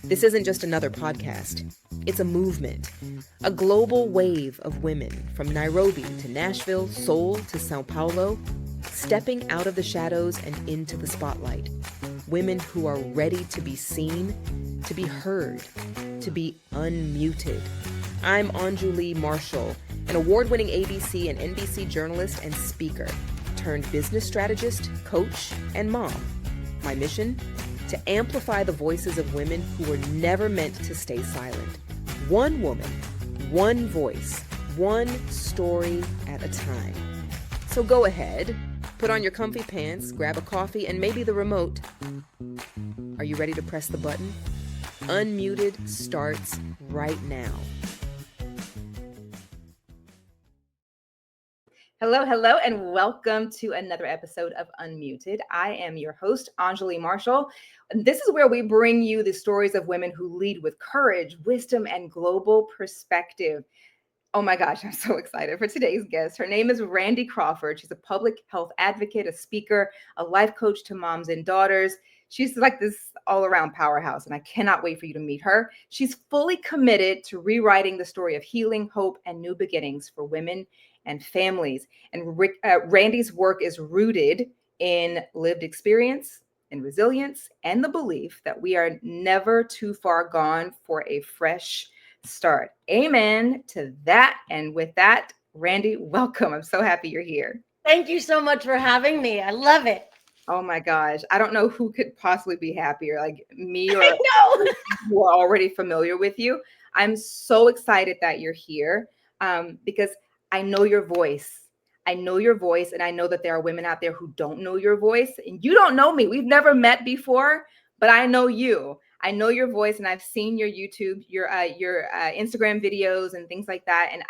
This isn't just another podcast. It's a movement, a global wave of women from Nairobi to Nashville, Seoul to Sao Paulo, stepping out of the shadows and into the spotlight. Women who are ready to be seen, to be heard, to be unmuted. I'm Anjali Marshall, an award-winning ABC and NBC journalist and speaker, turned business strategist, coach, and mom. My mission? To amplify the voices of women who were never meant to stay silent. One woman, one voice, one story at a time. So go ahead, put on your comfy pants, grab a coffee, and maybe the remote. Are you ready to press the button? Unmuted starts right now. Hello, and welcome to another episode of Unmuted. I am your host, Anjali Marshall. And this is where we bring you the stories of women who lead with courage, wisdom, and global perspective. Oh my gosh, I'm so excited for today's guest. Her name is Randi Crawford. She's a public health advocate, a speaker, a life coach to moms and daughters. She's like this all-around powerhouse, and I cannot wait for you to meet her. She's fully committed to rewriting the story of healing, hope, and new beginnings for women and families. And Randi's work is rooted in lived experience and resilience and the belief that we are never too far gone for a fresh start. Amen to that. And with that, Randi, welcome. I'm so happy you're here. Thank you so much for having me. I love it. Oh my gosh. I don't know who could possibly be happier, like me or who are already familiar with you. I'm so excited that you're here because I know your voice. I know your voice, and I know that there are women out there who don't know your voice, and you don't know me. We've never met before, but I know you. I know your voice, and I've seen your YouTube, your Instagram videos and things like that. And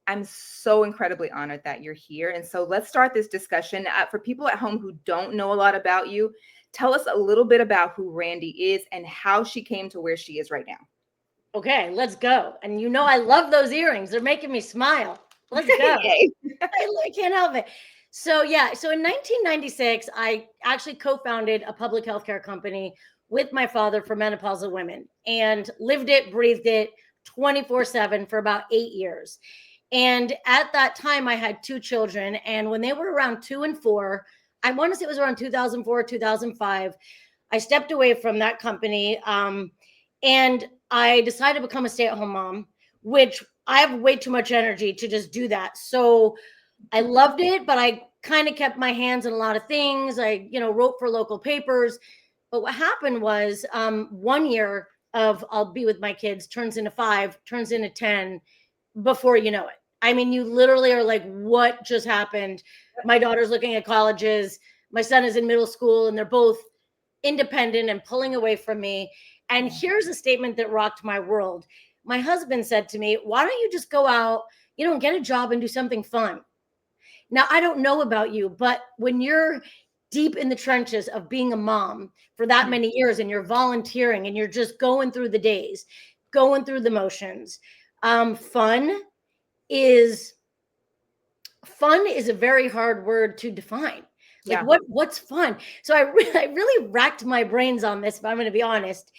I'm so incredibly honored that you're here. And so let's start this discussion. For people at home who don't know a lot about you, tell us a little bit about who Randi is and how she came to where she is right now. Okay, let's go. And you know, I love those earrings. They're making me smile. Let's go. I can't help it. So in 1996, I actually co-founded a public healthcare company with my father for menopausal women and lived it, breathed it 24/7 for about 8 years. And at that time, I had 2 children. And when they were around 2 and 4, I want to say it was around 2004, 2005, I stepped away from that company. And I decided to become a stay-at-home mom, which I have way too much energy to just do that. So I loved it, but I kind of kept my hands in a lot of things. I, wrote for local papers. But what happened was 1 year of I'll be with my kids turns into 5, turns into 10 before you know it. I mean, you literally are like, what just happened? My daughter's looking at colleges. My son is in middle school, and they're both independent and pulling away from me. And here's a statement that rocked my world. My husband said to me, why don't you just go out, and get a job and do something fun? Now, I don't know about you, but when you're deep in the trenches of being a mom for that many years and you're volunteering and you're just going through the days, going through the motions, fun is a very hard word to define. Like what's fun? So I really racked my brains on this, if I'm going to be honest.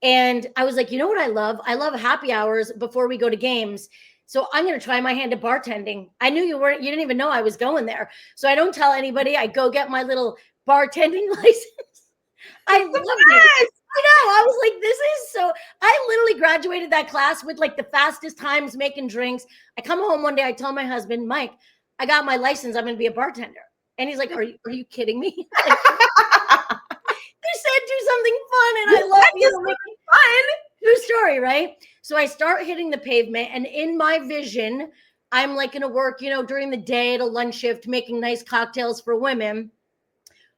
And I was like, you know what I love? I love happy hours before we go to games. So I'm going to try my hand at bartending. I knew you didn't even know I was going there. So I don't tell anybody. I go get my little bartending license. I loved it. I know. I was like, I literally graduated that class with like the fastest times making drinks. I come home one day, I tell my husband, Mike, I got my license. I'm going to be a bartender. And he's like, are you kidding me? Like, you said do something fun, and I love making fun. True story, right? So I start hitting the pavement, and in my vision, I'm like going to work, during the day at a lunch shift, making nice cocktails for women.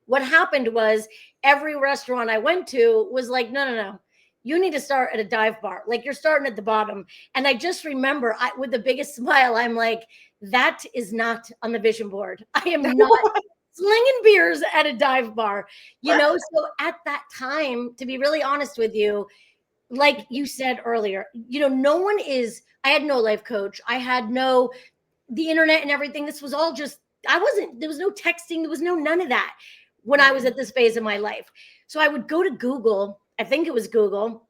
What happened was every restaurant I went to was like, no. You need to start at a dive bar. Like, you're starting at the bottom. And I just remember with the biggest smile, I'm like, that is not on the vision board. I am not slinging beers at a dive bar, So at that time, to be really honest with you, like you said earlier, I had no life coach. I had the internet and everything. This was all just there was no texting, there was none of that when I was at this phase of my life. So I would go to Google, I think it was Google,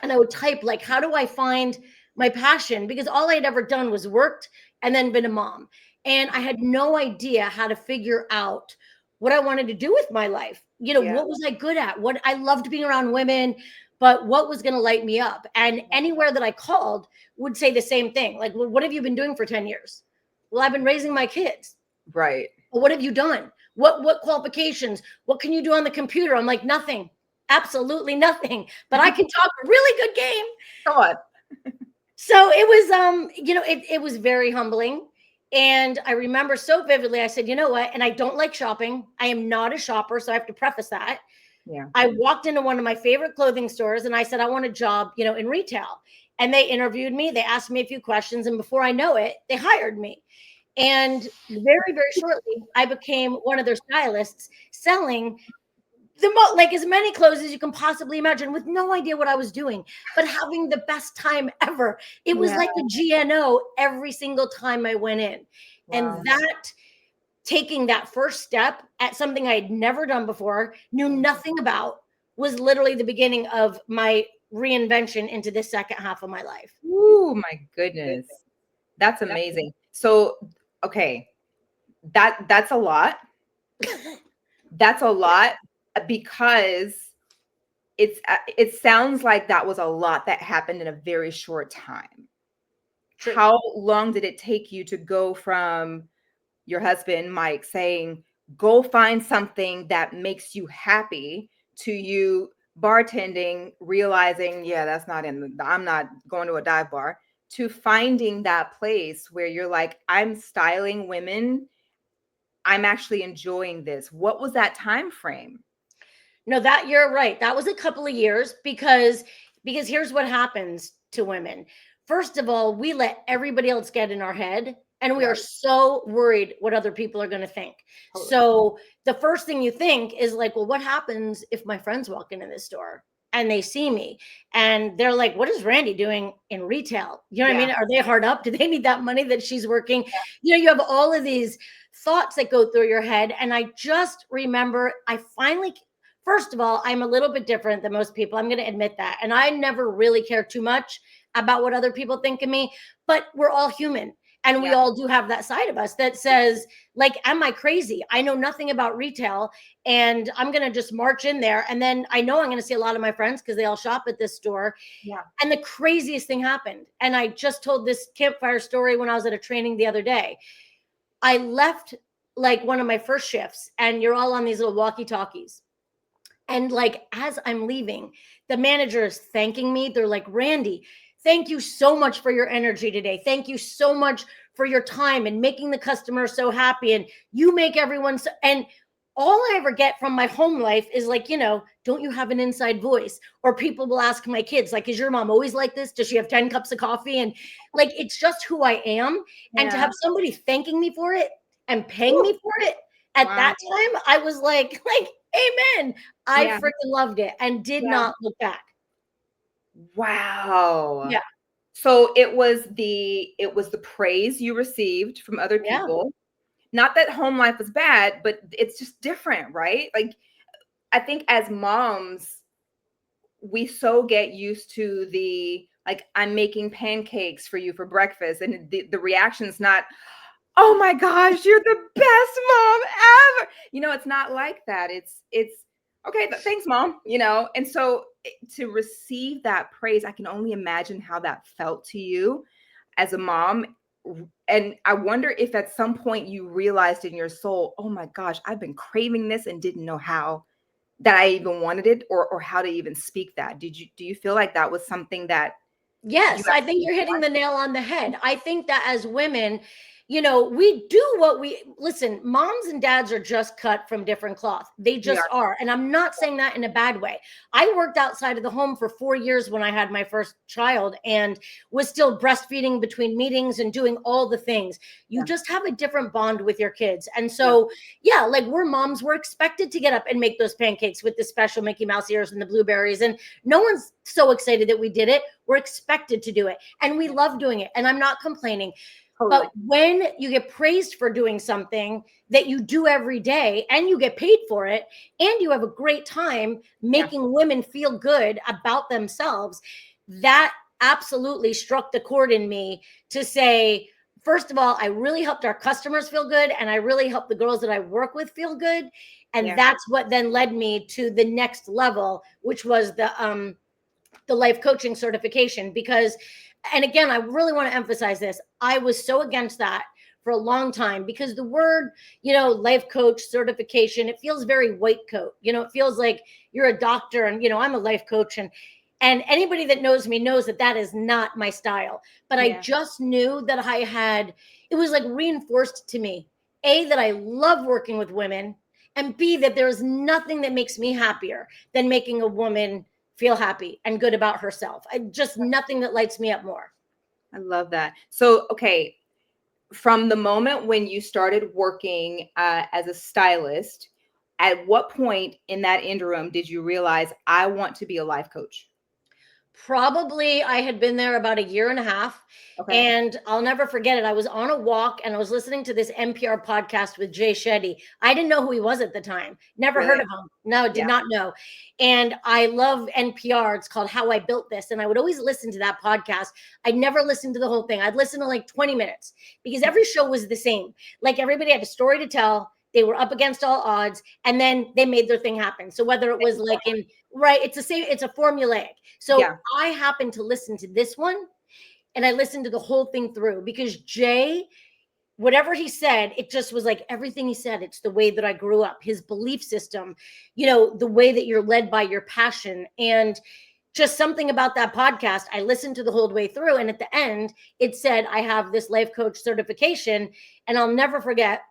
and I would type like, how do I find my passion? Because all I had ever done was worked and then been a mom. And I had no idea how to figure out what I wanted to do with my life. What was I good at? What I loved being around women, but what was going to light me up? And anywhere that I called would say the same thing. Like, well, what have you been doing for 10 years? Well, I've been raising my kids. Right. Well, what have you done? What qualifications? What can you do on the computer? I'm like, nothing. Absolutely nothing. But I can talk a really good game. Come on. So it was, it was very humbling. And I remember so vividly, I said, you know what? And I don't like shopping. I am not a shopper. So I have to preface that. Yeah. I walked into one of my favorite clothing stores and I said, I want a job, in retail. And they interviewed me. They asked me a few questions. And before I know it, they hired me. And very, very shortly, I became one of their stylists selling like as many clothes as you can possibly imagine, with no idea what I was doing, but having the best time ever. It was like a GNO every single time I went in. Wow. And that, taking that first step at something I had never done before, knew nothing about, was literally the beginning of my reinvention into the second half of my life. Ooh, my goodness. That's amazing. So, okay. That's a lot. That's a lot. Because it sounds like that was a lot that happened in a very short time. True. How long did it take you to go from your husband, Mike, saying, go find something that makes you happy, to you bartending, realizing, that's not I'm not going to a dive bar, to finding that place where you're like, I'm styling women. I'm actually enjoying this. What was that time frame? No, that you're right. That was a couple of years because here's what happens to women. First of all, we let everybody else get in our head, and we are so worried what other people are going to think. Totally. So the first thing you think is like, well, what happens if my friends walk into this store and they see me and they're like, what is Randi doing in retail? You know what I mean? Are they hard up? Do they need that money that she's working? Yeah. You have all of these thoughts that go through your head. And I just remember first of all, I'm a little bit different than most people. I'm going to admit that. And I never really care too much about what other people think of me, but we're all human. And we all do have that side of us that says, like, am I crazy? I know nothing about retail and I'm going to just march in there. And then I know I'm going to see a lot of my friends because they all shop at this store. Yeah. And the craziest thing happened. And I just told this campfire story when I was at a training the other day. I left like one of my first shifts and you're all on these little walkie-talkies. And like, as I'm leaving, the manager is thanking me. They're like, Randi, thank you so much for your energy today. Thank you so much for your time and making the customer so happy. And you make everyone so, and all I ever get from my home life is like, don't you have an inside voice? Or people will ask my kids, like, is your mom always like this? Does she have 10 cups of coffee? And like, it's just who I am. Yeah. And to have somebody thanking me for it and paying me for it at that time, I was like, amen. I freaking loved it and did not look back. Wow. Yeah. So it was the praise you received from other people. Not that home life was bad, but it's just different, right? Like, I think as moms, we so get used to the, like, I'm making pancakes for you for breakfast. And the reaction's not, oh my gosh, you're the best mom ever. It's not like that. It's okay, thanks, mom, And so to receive that praise, I can only imagine how that felt to you as a mom. And I wonder if at some point you realized in your soul, oh my gosh, I've been craving this and didn't know how that I even wanted it or how to even speak that. Do you feel like that was something that? Yes, I think you're hitting the nail on the head. I think that as women, we do listen, moms and dads are just cut from different cloth. They just are. And I'm not saying that in a bad way. I worked outside of the home for 4 years when I had my first child and was still breastfeeding between meetings and doing all the things. You just have a different bond with your kids. And so, like we're moms, we're expected to get up and make those pancakes with the special Mickey Mouse ears and the blueberries. And no one's so excited that we did it. We're expected to do it. And we love doing it. And I'm not complaining. But when you get praised for doing something that you do every day and you get paid for it and you have a great time making women feel good about themselves, that absolutely struck the chord in me to say, first of all, I really helped our customers feel good and I really helped the girls that I work with feel good. And that's what then led me to the next level, which was the life coaching certification. Because, and again, I really want to emphasize this, I was so against that for a long time because the word, life coach certification, it feels very white coat. It feels like you're a doctor and, I'm a life coach. And anybody that knows me knows that that is not my style. But I just knew that it was like reinforced to me, A, that I love working with women, and B, that there's nothing that makes me happier than making a woman feel happy and good about herself. Just nothing that lights me up more. I love that. So, okay, from the moment when you started working as a stylist, at what point in that interim did you realize I want to be a life coach? Probably I had been there about a year and a half. Okay. And I'll never forget it. I was on a walk and I was listening to this NPR podcast with Jay Shetty. I didn't know who he was at the time. Never heard of him. No, did not know. And I love NPR. It's called How I Built This. And I would always listen to that podcast. I'd never listen to the whole thing. I'd listen to like 20 minutes because every show was the same. Like everybody had a story to tell. They were up against all odds and then they made their thing happen. So whether it was like it's the same, it's a formulaic. So I happened to listen to this one and I listened to the whole thing through because Jay, whatever he said, it just was like everything he said. It's the way that I grew up, his belief system, the way that you're led by your passion. And just something about that podcast, I listened to the whole way through. And at the end, it said, I have this life coach certification. And I'll never forget,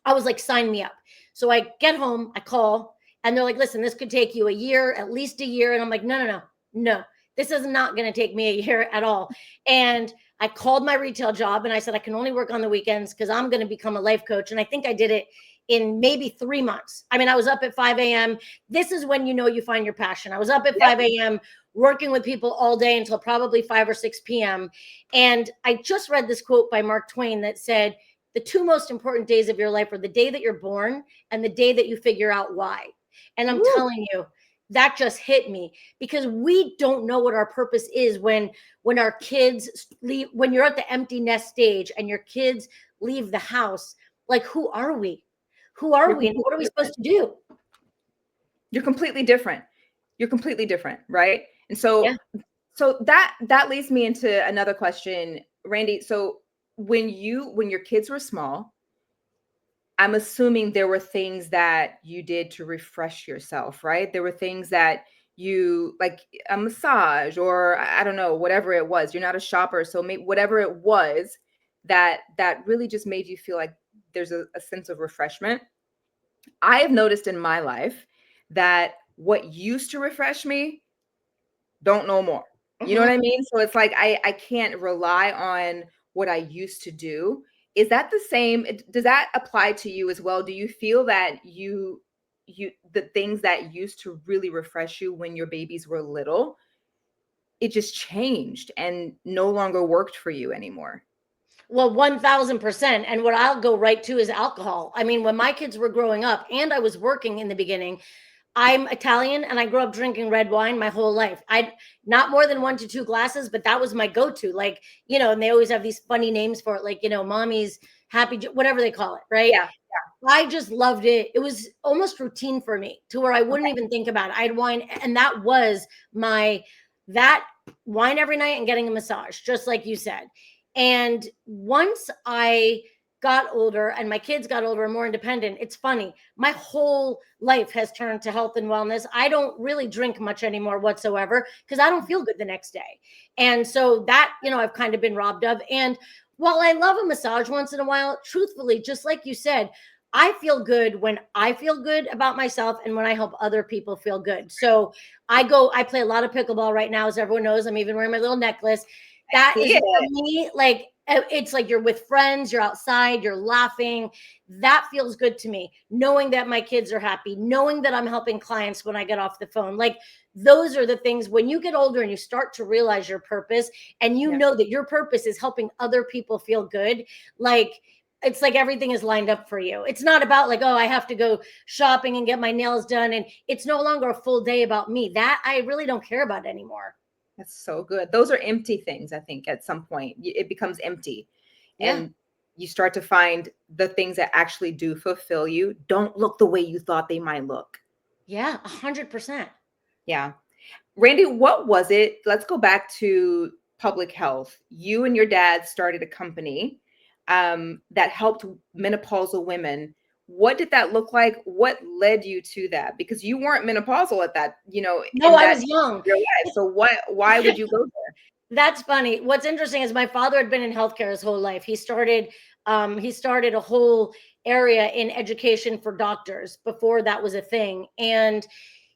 I was like, sign me up. So I get home, I call, and they're like, listen, this could take you a year, at least a year. And I'm like, no, this is not going to take me a year at all. And I called my retail job and I said, I can only work on the weekends because I'm going to become a life coach. And I think I did it in maybe 3 months. I mean, I was up at 5 a.m. This is when you find your passion. I was up at 5 a.m. working with people all day until probably 5 or 6 p.m. And I just read this quote by Mark Twain that said, the two most important days of your life are the day that you're born and the day that you figure out why. And I'm telling you, that just hit me because we don't know what our purpose is when our kids leave, when you're at the empty nest stage and your kids leave the house. Like, who are we? Who are we? And what are we supposed to do? You're completely different. Right? And so, so that leads me into another question, Randi. So when your kids were small, I'm assuming there were things that you did to refresh yourself, right? There were things that you, like a massage or I don't know, whatever it was. You're not a shopper. So whatever it was that really just made you feel like there's a sense of refreshment. I have noticed in my life that what used to refresh me don't no more. You know what I mean? So it's like I can't rely on what I used to do. Is that the same? Does that apply to you as well? Do you feel that the things that used to really refresh you when your babies were little, it just changed and no longer worked for you anymore? Well, 1000%. And what I'll go right to is alcohol. I mean, when my kids were growing up and I was working in the beginning, I'm Italian and I grew up drinking red wine my whole life. I'd not more than 1 to 2 glasses, but that was my go-to. Like, and they always have these funny names for it, like, mommy's happy, whatever they call it. Right. Yeah. I just loved it. It was almost routine for me to where I wouldn't even think about it. I'd wine. And that was that wine every night and getting a massage, just like you said. And once I got older and my kids got older and more independent, it's funny. My whole life has turned to health and wellness. I don't really drink much anymore whatsoever because I don't feel good the next day. And so that, I've kind of been robbed of. And while I love a massage once in a while, truthfully, just like you said, I feel good when I feel good about myself and when I help other people feel good. So I play a lot of pickleball right now. As everyone knows, I'm even wearing my little necklace. That is for me, like, It's like you're with friends, you're outside, you're laughing. That feels good to me. Knowing that my kids are happy, knowing that I'm helping clients when I get off the phone. Like those are the things when you get older and you start to realize your purpose and you know that your purpose is helping other people feel good. Like it's like everything is lined up for you. It's not about like, oh, I have to go shopping and get my nails done. And it's no longer a full day about me. That I really don't care about anymore. That's so good. Those are empty things, I think, at some point. It becomes empty. And you start to find the things that actually do fulfill you don't look the way you thought they might look. Yeah, 100%. Yeah. Randi, what was it? Let's go back to public health. You and your dad started a company that helped menopausal women. What did that look like? What led you to that? Because you weren't menopausal at that, No, I was young. So why would you go there? That's funny. What's interesting is my father had been in healthcare his whole life. He started a whole area in education for doctors before that was a thing. And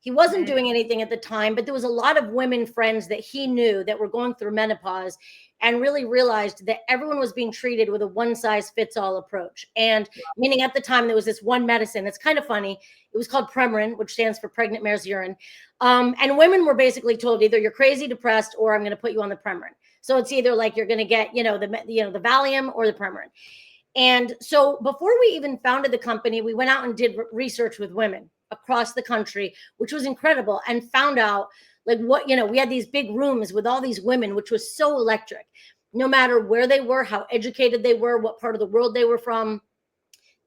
he wasn't doing anything at the time, but there was a lot of women friends that he knew that were going through menopause and really realized that everyone was being treated with a one size fits all approach. And meaning at the time there was this one medicine. It's kind of funny. It was called Premarin, which stands for pregnant mare's urine. And women were basically told either you're crazy, depressed, or I'm going to put you on the Premarin. So it's either like you're going to get, the Valium or the Premarin. And so before we even founded the company, we went out and did research with women across the country, which was incredible, and found out like what, we had these big rooms with all these women, which was so electric. No matter where they were, how educated they were, what part of the world they were from,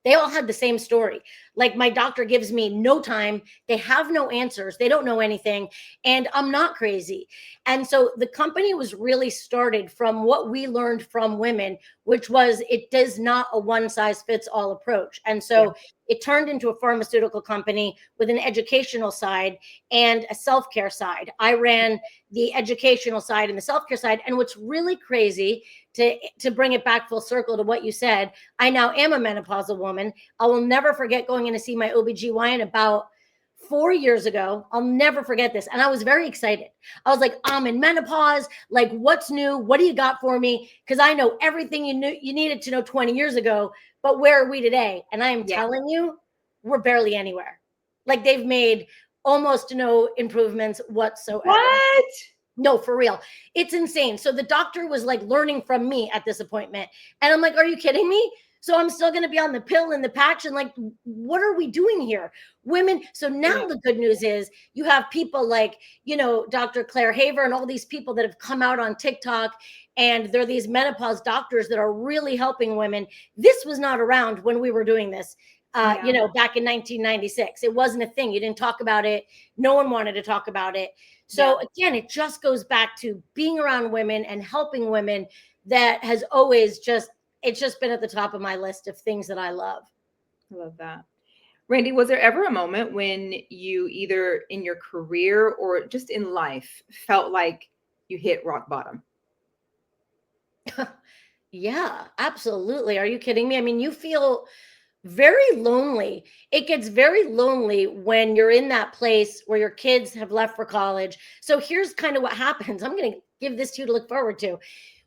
they all had the same story. Like my doctor gives me no time. They have no answers. They don't know anything. And I'm not crazy. And so the company was really started from what we learned from women, which was it does not a one size fits all approach. And so it turned into a pharmaceutical company with an educational side and a self-care side. I ran the educational side and the self-care side. And what's really crazy to bring it back full circle to what you said, I now am a menopausal woman. I will never forget going in to see my OBGYN about 4 years ago. I'll never forget this. And I was very excited. I was like, I'm in menopause. Like, what's new? What do you got for me? Because I know everything you needed to know 20 years ago, but where are we today? And I am telling you, we're barely anywhere. Like they've made almost no improvements whatsoever. What? No, for real. It's insane. So the doctor was like learning from me at this appointment. And I'm like, are you kidding me? So I'm still going to be on the pill and the patch. And like, what are we doing here? Women. So now the good news is you have people like, Dr. Claire Haver and all these people that have come out on TikTok, and they're these menopause doctors that are really helping women. This was not around when we were doing this. Back in 1996, it wasn't a thing. You didn't talk about it. No one wanted to talk about it. So again, it just goes back to being around women and helping women. That has always it's just been at the top of my list of things that I love. I love that. Randi, was there ever a moment when you either in your career or just in life felt like you hit rock bottom? Yeah, absolutely. Are you kidding me? I mean, you feel very lonely. It gets very lonely when you're in that place where your kids have left for college. So here's kind of what happens. I'm going to give this to you to look forward to.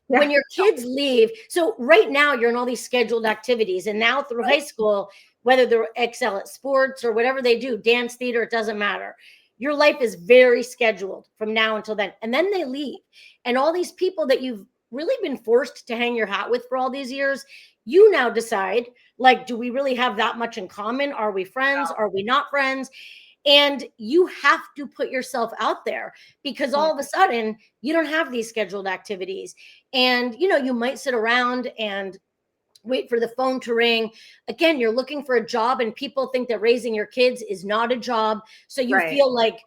When your kids leave. So right now you're in all these scheduled activities, and now through high school, whether they're excel at sports or whatever they do, dance, theater, it doesn't matter. Your life is very scheduled from now until then. And then they leave. And all these people that you've really been forced to hang your hat with for all these years, you now decide, like, do we really have that much in common? Are we friends? Are we not friends? And you have to put yourself out there because all of a sudden you don't have these scheduled activities. And, you might sit around and wait for the phone to ring. Again, you're looking for a job and people think that raising your kids is not a job. So you feel like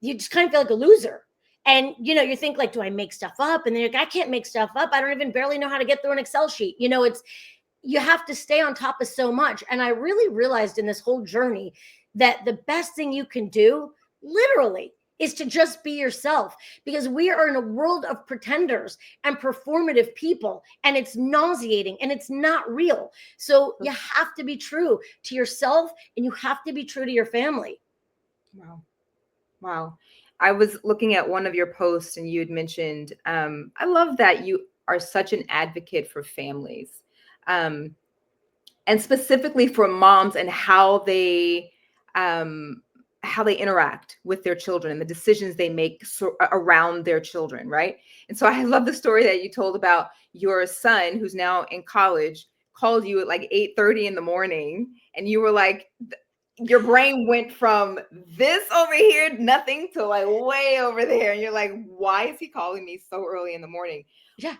you just kind of feel like a loser. And, you think like, do I make stuff up? And then you're like, I can't make stuff up. I don't even barely know how to get through an Excel sheet. You have to stay on top of so much. And I really realized in this whole journey that the best thing you can do, literally, is to just be yourself, because we are in a world of pretenders and performative people, and it's nauseating and it's not real. So you have to be true to yourself and you have to be true to your family. Wow. I was looking at one of your posts and you had mentioned, I love that you are such an advocate for families, and specifically for moms and how they interact with their children and the decisions they make around their children, right? And so I love the story that you told about your son, who's now in college, called you at like 8:30 in the morning, and you were like, your brain went from this over here, nothing, to like way over there, and you're like, why is he calling me so early in the morning? Yeah.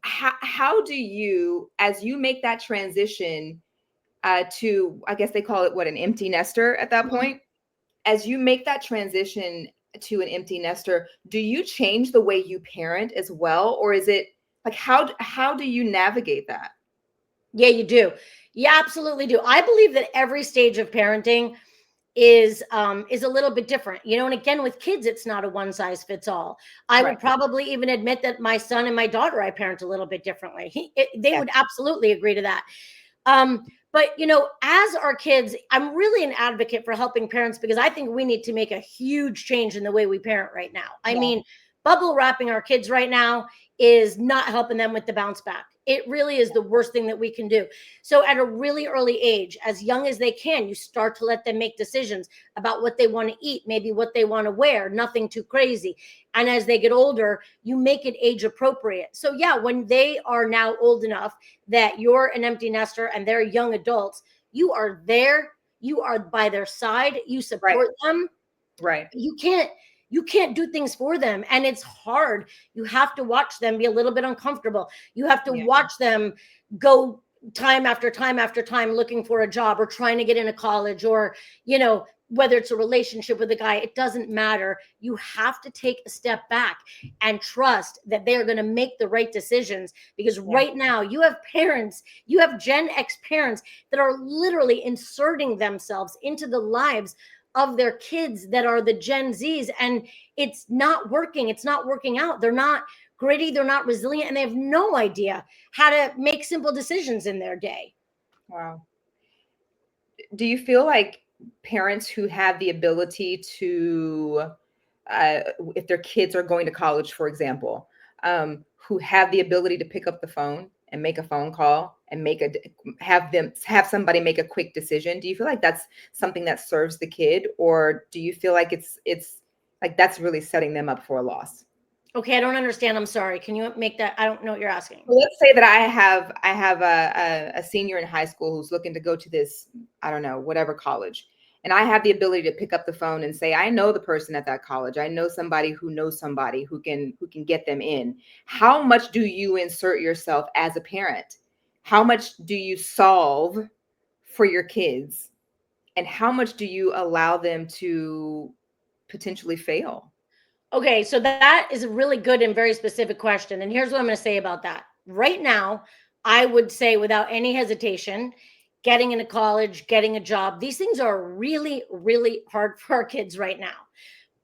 How do you, as you make that transition to, I guess they call it what, an empty nester at that point, as you make that transition to an empty nester, do you change the way you parent as well? Or is it like, how do you navigate that? Yeah, you do. You absolutely do. I believe that every stage of parenting is a little bit different, you know. And again, with kids, it's not a one size fits all. I would probably even admit that my son and my daughter, I parent a little bit differently. They would absolutely agree to that. But you know, as our kids, I'm really an advocate for helping parents, because I think we need to make a huge change in the way we parent right now. I mean, bubble wrapping our kids right now is not helping them with the bounce back. It really is the worst thing that we can do. So at a really early age, as young as they can, you start to let them make decisions about what they want to eat, maybe what they want to wear, nothing too crazy. And as they get older, you make it age appropriate. So yeah, when they are now old enough that you're an empty nester and they're young adults, you are there, you are by their side, you support them. Right. You can't do things for them, and it's hard. You have to watch them be a little bit uncomfortable. You have to watch them go time after time after time looking for a job or trying to get into college, or you know, whether it's a relationship with a guy, it doesn't matter. You have to take a step back and trust that they're going to make the right decisions, because right now you have parents, you have Gen X parents that are literally inserting themselves into the lives of their kids that are the Gen Zs, and it's not working. It's not working out. They're not gritty, they're not resilient, and they have no idea how to make simple decisions in their day. Wow. Do you feel like parents who have the ability to, if their kids are going to college, for example, who have the ability to pick up the phone and make a phone call and have somebody make a quick decision, do you feel like that's something that serves the kid, or do you feel like it's like that's really setting them up for a loss? Okay, I don't understand. I'm sorry. Can you make that? I don't know what you're asking. Well, let's say that I have a senior in high school who's looking to go to this, I don't know, whatever college. And I have the ability to pick up the phone and say, I know the person at that college. I know somebody who knows somebody who can get them in. How much do you insert yourself as a parent? How much do you solve for your kids? And how much do you allow them to potentially fail? Okay, so that is a really good and very specific question. And here's what I'm going to say about that. Right now, I would say without any hesitation, getting into college, getting a job, these things are really, really hard for our kids right now.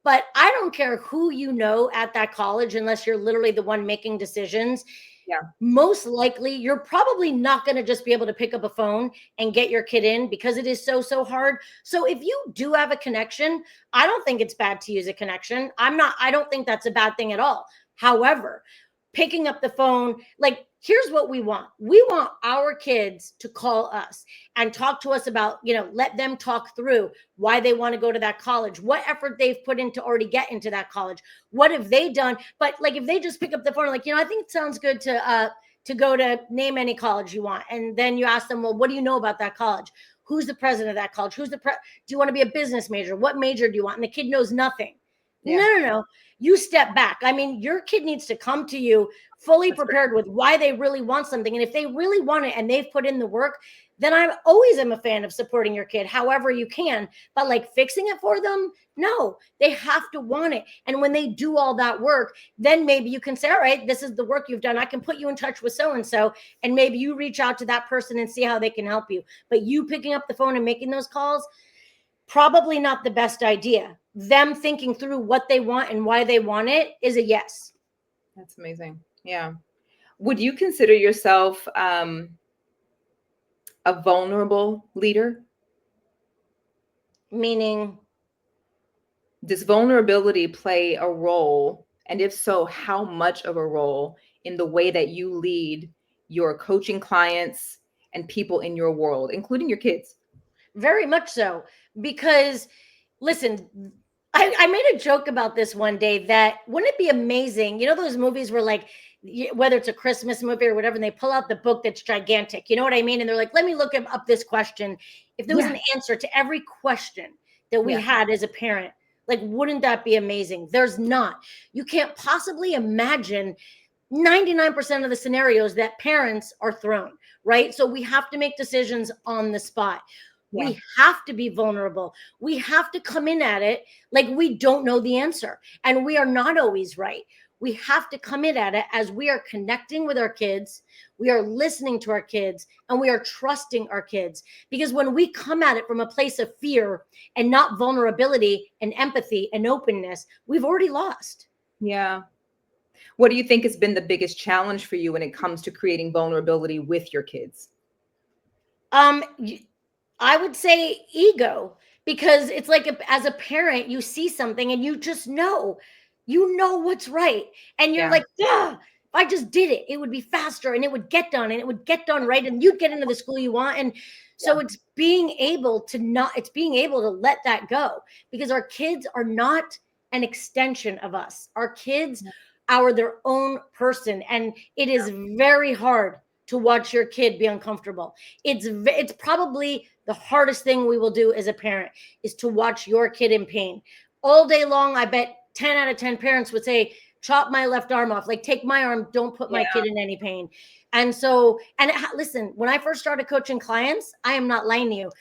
But I don't care who you know at that college, unless you're literally the one making decisions. Yeah. Most likely, you're probably not going to just be able to pick up a phone and get your kid in, because it is so hard. So if you do have a connection, I don't think it's bad to use a connection. I don't think that's a bad thing at all. However, picking up the phone, like, here's what we want. We want our kids to call us and talk to us about, you know, let them talk through why they want to go to that college, what effort they've put in to already get into that college. What have they done? But like, if they just pick up the phone, like, you know, I think it sounds good to go to name any college you want. And then you ask them, well, what do you know about that college? Who's the president of that college? Do you want to be a business major? What major do you want? And the kid knows nothing. Yeah. No. You step back. I mean, your kid needs to come to you fully prepared with why they really want something. And if they really want it and they've put in the work, then I always am a fan of supporting your kid however you can. But like fixing it for them, no, they have to want it. And when they do all that work, then maybe you can say, all right, this is the work you've done. I can put you in touch with so-and-so. And maybe you reach out to that person and see how they can help you. But you picking up the phone and making those calls, probably not the best idea. Them thinking through what they want and why they want it is a yes. That's amazing. Yeah. Would you consider yourself a vulnerable leader? Meaning? Does vulnerability play a role? And if so, how much of a role in the way that you lead your coaching clients and people in your world, including your kids? Very much so. Because listen, I made a joke about this one day that wouldn't it be amazing? You know, those movies where like, whether it's a Christmas movie or whatever, and they pull out the book that's gigantic, you know what I mean? And they're like, let me look up this question. If there was an answer to every question that we had as a parent, like, wouldn't that be amazing? There's not. You can't possibly imagine 99% of the scenarios that parents are thrown, right? So we have to make decisions on the spot. Yeah. We have to be vulnerable. We have to come in at it like we don't know the answer. And we are not always right. We have to come in at it as we are connecting with our kids. We are listening to our kids and we are trusting our kids. Because when we come at it from a place of fear and not vulnerability and empathy and openness, we've already lost. Yeah. What do you think has been the biggest challenge for you when it comes to creating vulnerability with your kids? I would say ego, because it's like as a parent, you see something and you just know what's right. And you're like, yeah, if I just did it, it would be faster and it would get done and it would get done right. And you'd get into the school you want. And so it's being able to let that go, because our kids are not an extension of us. Our kids are their own person. And it is very hard to watch your kid be uncomfortable. It's probably the hardest thing we will do as a parent, is to watch your kid in pain. All day long, I bet 10 out of 10 parents would say, chop my left arm off, like take my arm, don't put my kid in any pain. And so, listen, when I first started coaching clients, I am not lying to you,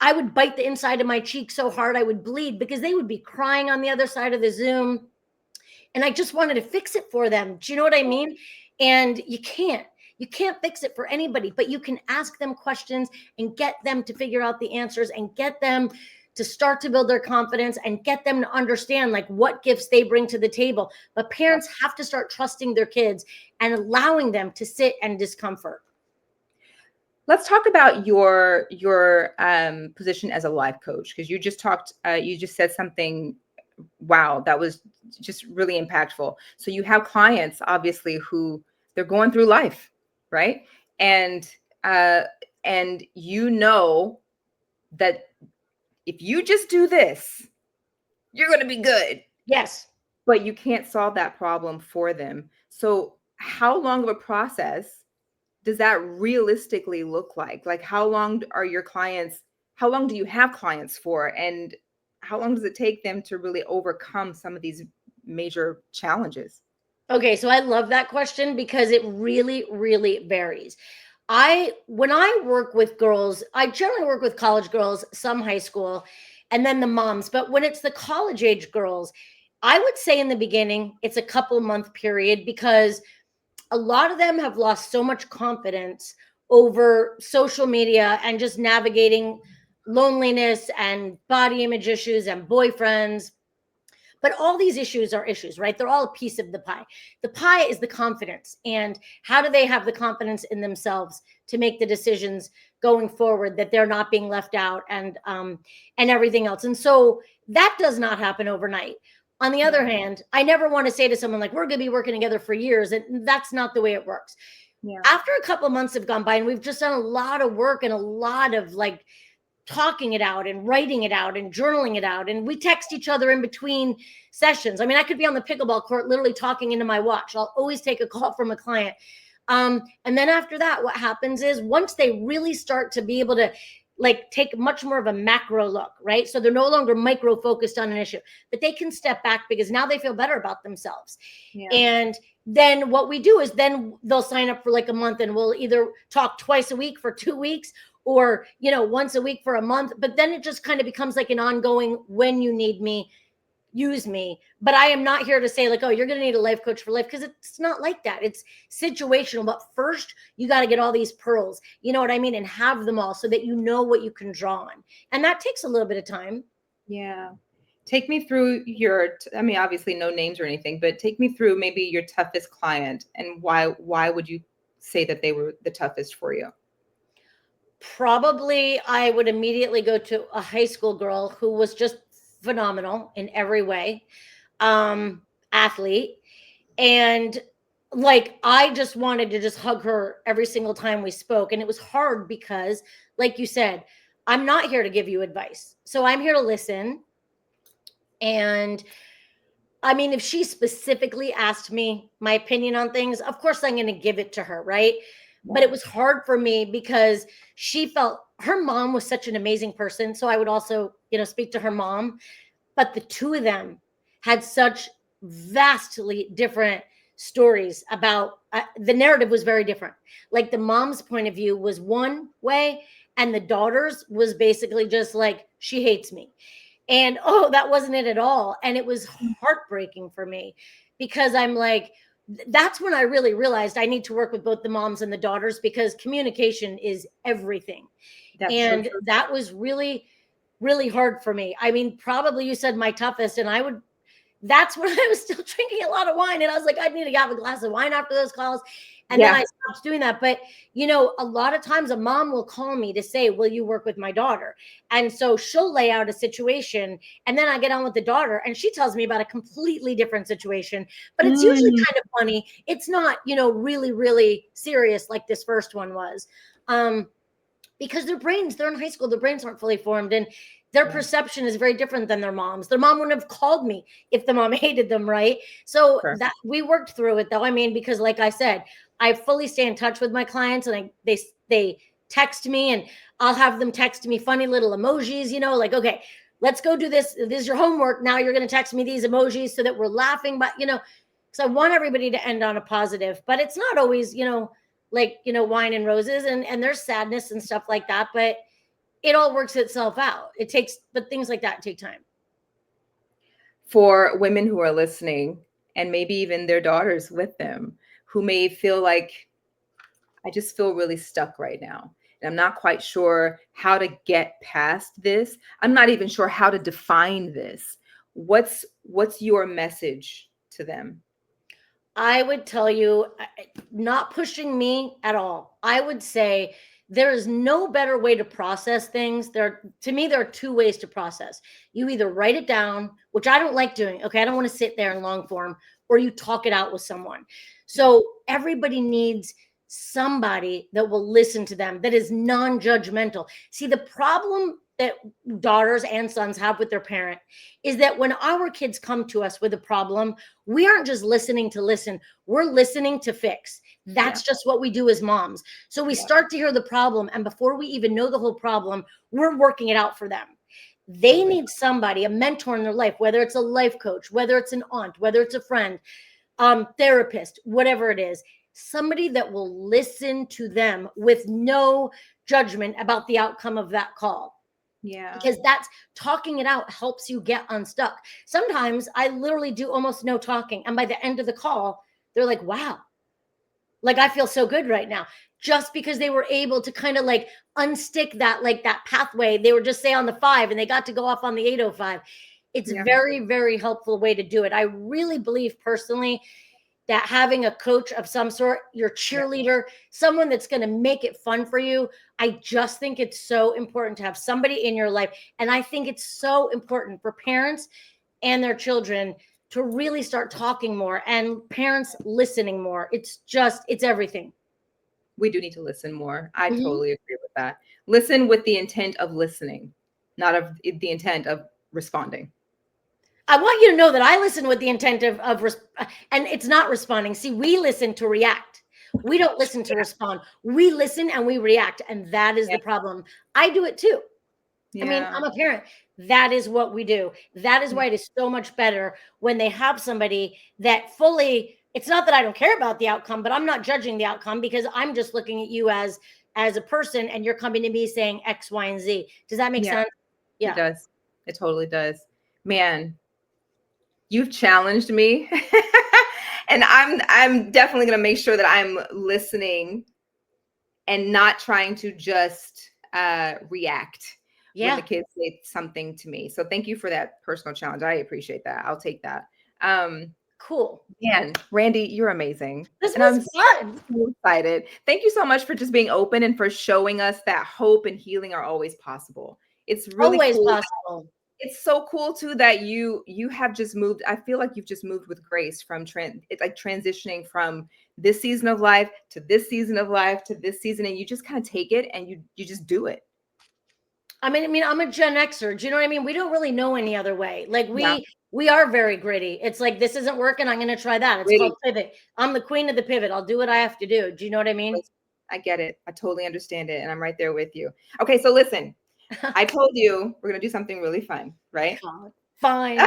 I would bite the inside of my cheek so hard I would bleed, because they would be crying on the other side of the Zoom. And I just wanted to fix it for them. Do you know what I mean? And you can't fix it for anybody, but you can ask them questions and get them to figure out the answers and get them to start to build their confidence and get them to understand like what gifts they bring to the table. But parents have to start trusting their kids and allowing them to sit in discomfort. Let's talk about your position as a life coach, because you just said something, wow, that was just really impactful. So you have clients, obviously, who they're going through life, right? And you know that if you just do this, you're going to be good. Yes. But you can't solve that problem for them. So how long of a process does that realistically look like? Like, how long do you have clients for? And how long does it take them to really overcome some of these major challenges? Okay, so I love that question, because it really, really varies. When I work with girls, I generally work with college girls, some high school, and then the moms. But when it's the college age girls, I would say in the beginning, it's a couple month period, because a lot of them have lost so much confidence over social media and just navigating loneliness and body image issues and boyfriends. But all these issues are issues, right? They're all a piece of the pie. The pie is the confidence. And how do they have the confidence in themselves to make the decisions going forward, that they're not being left out and everything else. And so that does not happen overnight. On the other hand, I never want to say to someone like, we're going to be working together for years. And that's not the way it works. Yeah. After a couple of months have gone by and we've just done a lot of work and a lot of like talking it out and writing it out and journaling it out. And we text each other in between sessions. I mean, I could be on the pickleball court, literally talking into my watch. I'll always take a call from a client. And then after that, what happens is once they really start to be able to like take much more of a macro look, right? So they're no longer micro focused on an issue, but they can step back because now they feel better about themselves. Yeah. And then what we do is then they'll sign up for like a month, and we'll either talk twice a week for 2 weeks, or, once a week for a month. But then it just kind of becomes like an ongoing, when you need me, use me. But I am not here to say like, oh, you're going to need a life coach for life, because it's not like that. It's situational. But first, you got to get all these pearls, you know what I mean? And have them all so that you know what you can draw on. And that takes a little bit of time. Yeah. Take me through obviously no names or anything, but take me through maybe your toughest client, and why would you say that they were the toughest for you? Probably I would immediately go to a high school girl who was just phenomenal in every way, athlete. And like I just wanted to just hug her every single time we spoke. And it was hard because, like you said, I'm not here to give you advice. So I'm here to listen. And I mean, if she specifically asked me my opinion on things, of course I'm going to give it to her, right? But it was hard for me because she felt her mom was such an amazing person. So I would also, speak to her mom. But the two of them had such vastly different stories about the narrative was very different. Like the mom's point of view was one way, and the daughter's was basically just like, she hates me. And that wasn't it at all. And it was heartbreaking for me because I'm like, that's when I really realized I need to work with both the moms and the daughters because communication is everything. That's and so true. that was really, really hard for me. I mean, probably you said my toughest, and that's when I was still drinking a lot of wine. And I was like, I need to have a glass of wine after those calls. And then I stopped doing that. But, a lot of times a mom will call me to say, will you work with my daughter? And so she'll lay out a situation and then I get on with the daughter and she tells me about a completely different situation, but it's usually kind of funny. It's not, really, really serious like this first one was. Because they're in high school, their brains aren't fully formed. And their perception is very different than their mom's. Their mom wouldn't have called me if the mom hated them, right? So that we worked through it though. I mean, because like I said, I fully stay in touch with my clients and they text me and I'll have them text me funny little emojis, like, okay, let's go do this. This is your homework. Now you're going to text me these emojis so that we're laughing, but because I want everybody to end on a positive, but it's not always, like, wine and roses and there's sadness and stuff like that, but it all works itself out. But things like that take time. For women who are listening and maybe even their daughters with them who may feel like, I just feel really stuck right now. And I'm not quite sure how to get past this. I'm not even sure how to define this. What's your message to them? I would tell you, not pushing me at all. I would say there is no better way to process things. To me, there are two ways to process. You either write it down, which I don't like doing. Okay, I don't want to sit there in long form, or you talk it out with someone. So everybody needs somebody that will listen to them, that is non-judgmental. See, the problem that daughters and sons have with their parent is that when our kids come to us with a problem, we aren't just listening to listen. We're listening to fix. That's just what we do as moms. So we start to hear the problem, and before we even know the whole problem, we're working it out for them. They need somebody, a mentor in their life, whether it's a life coach, whether it's an aunt, whether it's a friend, therapist, whatever it is, somebody that will listen to them with no judgment about the outcome of that call. Yeah. Because that's talking it out helps you get unstuck. Sometimes I literally do almost no talking. And by the end of the call, they're like, wow, like I feel so good right now. Just because they were able to kind of like unstick that, like that pathway. They were just say on the 5 and they got to go off on the 805. It's very, very helpful way to do it. I really believe personally that having a coach of some sort, your cheerleader, someone that's going to make it fun for you. I just think it's so important to have somebody in your life. And I think it's so important for parents and their children to really start talking more and parents listening more. It's everything. We do need to listen more. I totally agree with that. Listen with the intent of listening, not of the intent of responding. I want you to know that I listen with the intent of and it's not responding. See, we listen to react. We don't listen to respond. We listen and we react. And that is the problem. I do it too. I mean, I'm a parent. That is what we do. That is why it is so much better when they have somebody that fully, it's not that I don't care about the outcome, but I'm not judging the outcome because I'm just looking at you as a person and you're coming to me saying X, Y, and Z. Does that make sense? Yeah. It does. It totally does. Man, you've challenged me. And I'm definitely going to make sure that I'm listening and not trying to just react when the kids say something to me. So thank you for that personal challenge. I appreciate that. I'll take that. Cool. Man, Randi, you're amazing. This was fun. So excited. Thank you so much for just being open and for showing us that hope and healing are always possible. It's really always cool. possible. It's so cool too that you have just moved. I feel like you've just moved with grace from it's like transitioning from this season of life to this season of life to this season, and you just kind of take it and you just do it. I mean, I'm a Gen Xer. Do you know what I mean? We don't really know any other way. Like Yeah. we are very gritty. It's like, this isn't working, I'm going to try that. It's called pivot. I'm the queen of the pivot. I'll do what I have to do. Do you know what I mean? I get it. I totally understand it, and I'm right there with you. Okay, so listen. I told you we're gonna do something really fun, right? God, fine.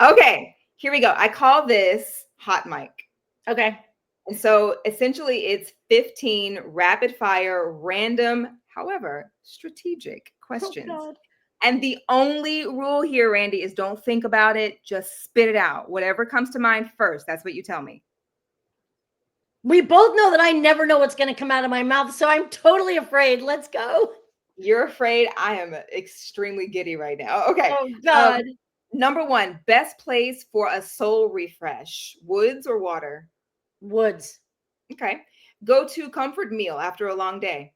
Okay, here we go. I call this hot mic. Okay. And so essentially it's 15 rapid fire, random, however, strategic questions. Oh, God. And the only rule here, Randi, is don't think about it. Just spit it out. Whatever comes to mind first, that's what you tell me. We both know that I never know what's going to come out of my mouth, so I'm totally afraid. Let's go. You're afraid? I am extremely giddy right now. Okay. Oh, God. Number one, best place for a soul refresh, woods or water? Woods. Okay. Go to comfort meal after a long day?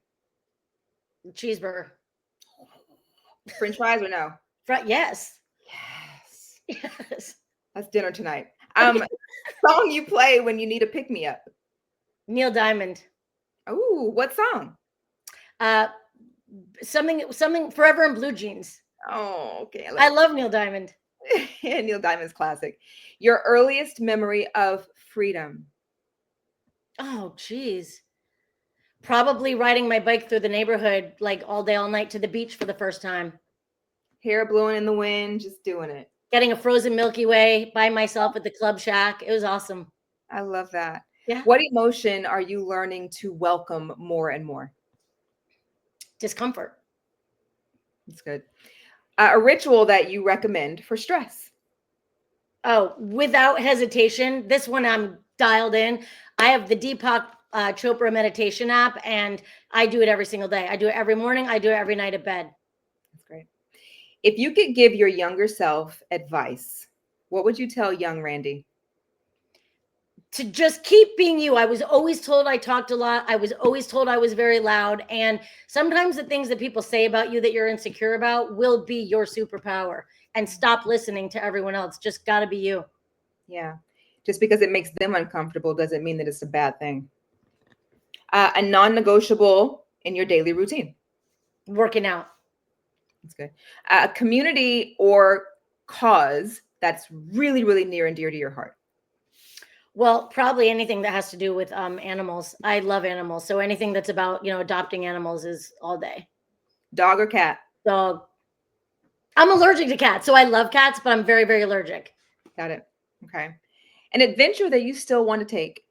Cheeseburger. French fries or no? Yes. Yes. Yes. That's dinner tonight. Song you play when you need a pick-me-up? Neil Diamond. Oh, what song? Something Forever in Blue Jeans. Oh, okay. I love Neil Diamond. Neil Diamond's classic. Your earliest memory of freedom? Oh, geez. Probably riding my bike through the neighborhood, like all day, all night, to the beach for the first time. Hair blowing in the wind, just doing it. Getting a frozen Milky Way by myself at the Club Shack. It was awesome. I love that. Yeah. What emotion are you learning to welcome more and more? Discomfort. That's good. A ritual that you recommend for stress? Oh, without hesitation. This one I'm dialed in. I have the Deepak Chopra meditation app, and I do it every single day. I do it every morning. I do it every night at bed. That's great. If you could give your younger self advice, what would you tell young Randi? To just keep being you. I was always told I talked a lot. I was always told I was very loud. And sometimes the things that people say about you that you're insecure about will be your superpower. And stop listening to everyone else. Just got to be you. Yeah. Just because it makes them uncomfortable doesn't mean that it's a bad thing. A non-negotiable in your daily routine? Working out. That's good. A community or cause that's really, really near and dear to your heart? Well, probably anything that has to do with animals. I love animals. So anything that's about, adopting animals is all day. Dog or cat? Dog. I'm allergic to cats. So I love cats, but I'm very, very allergic. Got it. Okay. An adventure that you still want to take?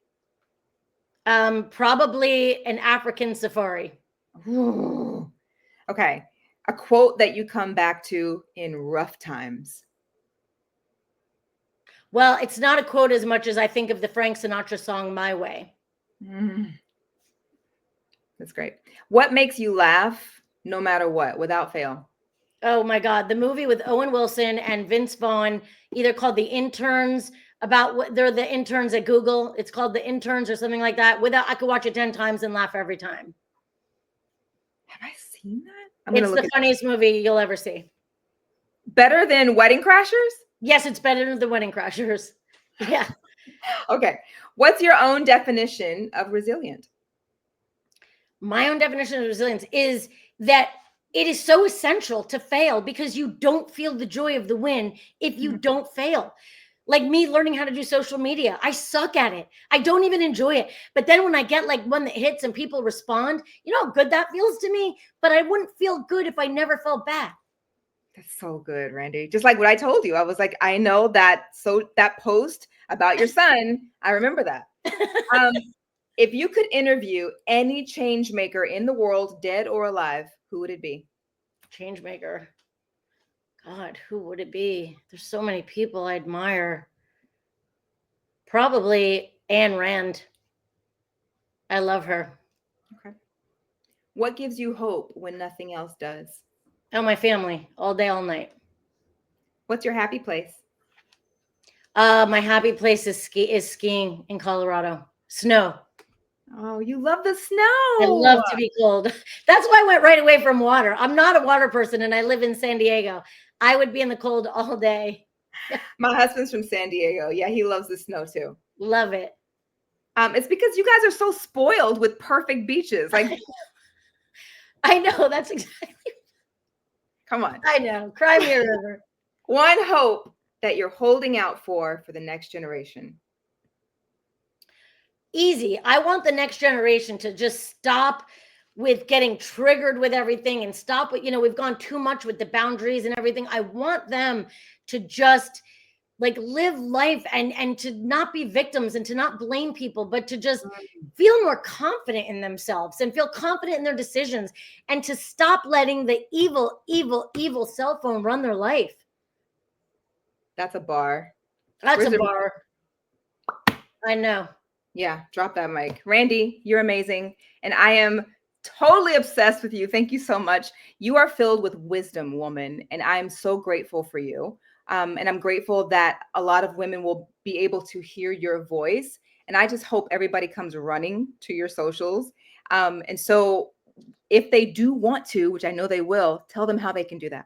Probably an African safari. Ooh. Okay. A quote that you come back to in rough times? Well, it's not a quote as much as I think of the Frank Sinatra song, My Way. That's great. What makes you laugh no matter what, without fail? Oh my God. The movie with Owen Wilson and Vince Vaughn, either called The Interns, about what they're the interns at Google. It's called The Interns or something like that. I could watch it 10 times and laugh every time. Have I seen that? It's the funniest movie you'll ever see. Better than Wedding Crashers? Yes, it's better than The Wedding Crashers. Yeah. Okay. What's your own definition of resilient? My own definition of resilience is that it is so essential to fail because you don't feel the joy of the win if you don't fail. Like me learning how to do social media. I suck at it. I don't even enjoy it. But then when I get like one that hits and people respond, you know how good that feels to me? But I wouldn't feel good if I never felt bad. That's so good, Randi. Just like what I told you. I was like, I know that. So that post about your son, I remember that. If you could interview any change maker in the world, dead or alive, who would it be? Change maker. God, who would it be? There's so many people I admire. Probably Ayn Rand. I love her. Okay. What gives you hope when nothing else does? Oh, my family, all day, all night. What's your happy place? My happy place is skiing in Colorado. Snow. Oh, you love the snow. I love to be cold. That's why I went right away from water. I'm not a water person and I live in San Diego. I would be in the cold all day. My husband's from San Diego. Yeah, he loves the snow too. Love it. It's because you guys are so spoiled with perfect beaches. Like, I know. That's exactly. Come on. I know. Cry me a river. One hope that you're holding out for the next generation. Easy. I want the next generation to just stop with getting triggered with everything and stop with, we've gone too much with the boundaries and everything. I want them to just like live life and to not be victims and to not blame people, but to just feel more confident in themselves and feel confident in their decisions and to stop letting the evil cell phone run their life. That's a bar. That's a bar. I know. Yeah, drop that mic. Randi, you're amazing. And I am totally obsessed with you. Thank you so much. You are filled with wisdom, woman. And I'm so grateful for you. And I'm grateful that a lot of women will be able to hear your voice. And I just hope everybody comes running to your socials. And so if they do want to, which I know they will, tell them how they can do that.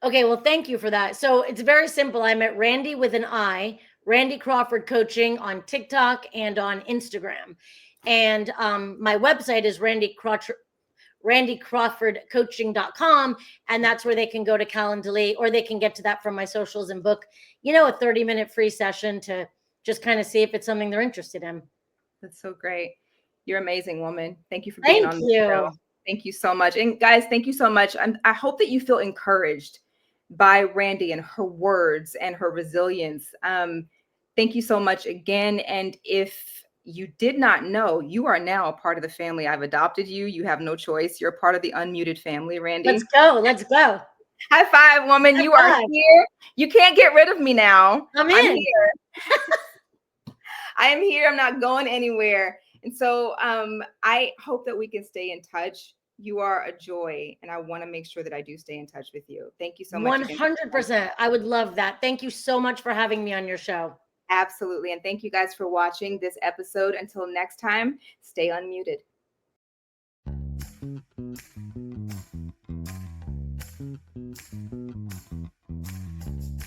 Okay, well, thank you for that. So it's very simple. I'm at Randi with an I, Randi Crawford Coaching on TikTok and on Instagram. And my website is RandiCrawfordCoaching.com. And that's where they can go to Calendly, or they can get to that from my socials and book, a 30-minute free session to just kind of see if it's something they're interested in. That's so great. You're amazing, woman. Thank you for being on the show. Thank you so much. And guys, thank you so much. I hope that you feel encouraged by Randi and her words and her resilience. Thank you so much again. And if you did not know, you are now a part of the family. I've adopted you. You have no choice. You're a part of the Unmuted family, Randi. Let's go. Let's go. High five, woman. High you five. Are here. You can't get rid of me now. I'm here. I am here. I'm not going anywhere. And so I hope that we can stay in touch. You are a joy, and I want to make sure that I do stay in touch with you. Thank you so much. 100%. I would love that. Thank you so much for having me on your show. Absolutely. And thank you guys for watching this episode. Until next time, stay unmuted.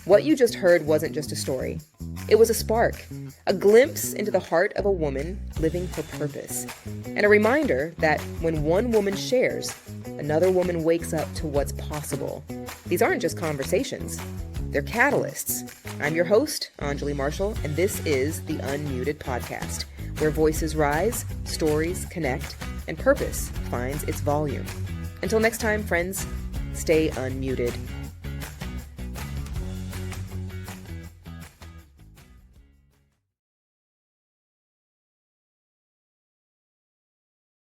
What you just heard wasn't just a story. It was a spark, a glimpse into the heart of a woman living for purpose, and a reminder that when one woman shares, another woman wakes up to what's possible. These aren't just conversations, they're catalysts. I'm your host, Anjali Marshall, and this is the Unmuted Podcast, where voices rise, stories connect, and purpose finds its volume. Until next time, friends, stay unmuted.